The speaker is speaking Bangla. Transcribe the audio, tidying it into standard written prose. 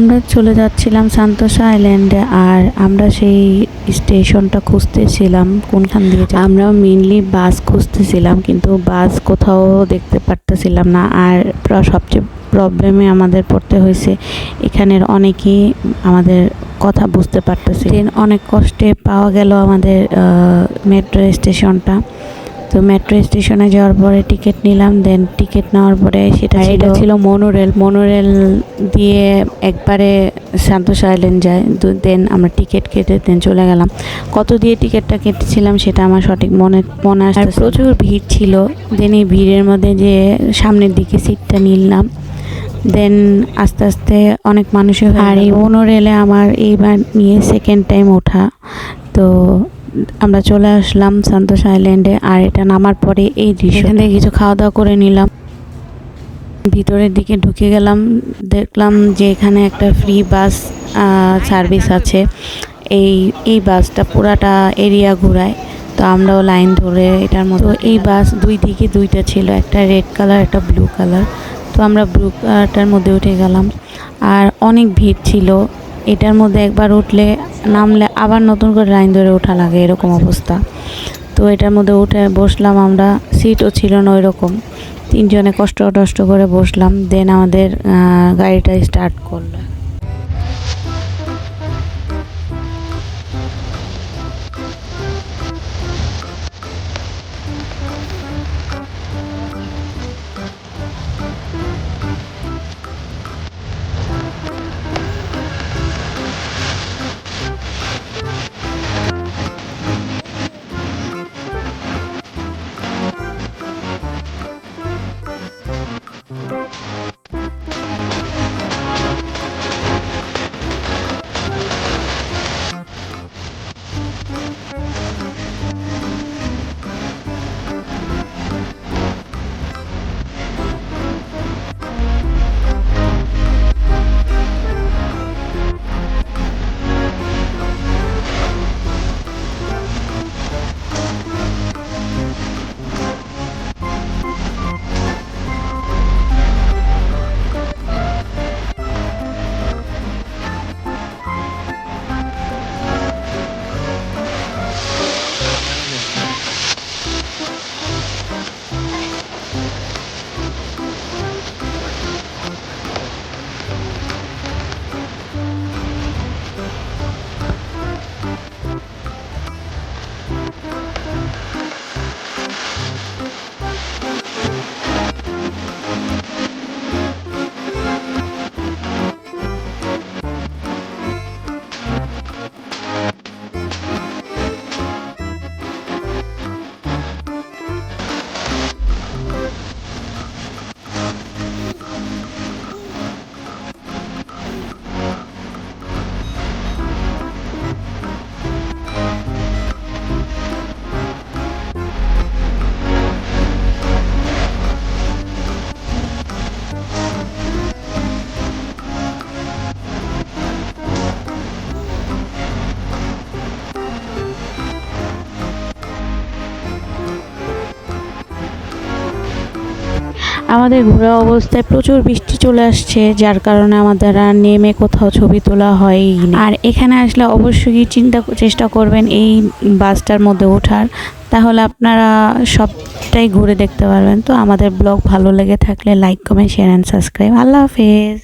আমরা চলে যাচ্ছিলাম সান্তোসা আইল্যান্ডে। আর আমরা সেই স্টেশনটা খুঁজতেছিলাম কোনখান দিয়ে আমরা মেইনলি বাস খুঁজতেছিলাম, কিন্তু বাস কোথাও দেখতে পারতেছিলাম না। আর সবচেয়ে প্রবলেমে আমাদের পড়তে হয়েছে, এখানের অনেকেই আমাদের কথা বুঝতে পারতেছে। অনেক কষ্টে পাওয়া গেল আমাদের মেট্রো স্টেশনটা। তো মেট্রো স্টেশনে যাওয়ার পরে টিকিট নিলাম। দেন টিকিট নেওয়ার পরে এটা ছিল মনোরেল দিয়ে একবারে সান্তোসা আইল্যান্ড যায়। দেন আমরা টিকিট কেটে দেন চলে গেলাম। কত দিয়ে টিকিটটা কেটেছিলাম সেটা আমার সঠিক মনে আসছে। প্রচুর ভিড় ছিল। দেন এই ভিড়ের মধ্যে যে সামনের দিকে সিটটা নিলাম। দেন আস্তে আস্তে অনেক মানুষই, আর এই মনোরেলে আমার এইবার নিয়ে সেকেন্ড টাইম ওঠা। তো আমরা চলে আসলাম সান্তোসা আইল্যান্ডে। আর এটা নামার পরে এই দৃশ্য, এখান থেকে কিছু খাওয়া দাওয়া করে নিলাম। ভিতরের দিকে ঢুকে গেলাম, দেখলাম যে এখানে একটা ফ্রি বাস সার্ভিস আছে। এই বাসটা পুরাটা এরিয়া ঘোরায়। তো আমরাও লাইন ধরে এটার মতো, এই বাস দুই দিকে দুইটা ছিল, একটা রেড কালার একটা ব্লু কালার। তো আমরা ব্লু কালারটার মধ্যে উঠে গেলাম। আর অনেক ভিড় ছিল। এটার মধ্যে একবার উঠলে নামলে আবার নতুন করে লাইন ধরে ওঠা লাগে, এরকম অবস্থা। তো এটার মধ্যে উঠে বসলাম আমরা। সিটও ছিল না ওই রকম, তিনজনে কষ্ট করে বসলাম। দেন আমাদের গাড়িটা স্টার্ট করলো। আমাদের ঘোরা অবস্থায় প্রচুর বৃষ্টি চলে আসছে, যার কারণে আমাদের আর নেমে কোথাও ছবি তোলা হয়ই না। আর এখানে আসলে অবশ্যই চেষ্টা করবেন এই বাসটার মধ্যে ওঠার, তাহলে আপনারা সবটাই ঘুরে দেখতে পারবেন। তো আমাদের ব্লগ ভালো লেগে থাকলে like comment share and subscribe. আল্লাহ হাফেজ।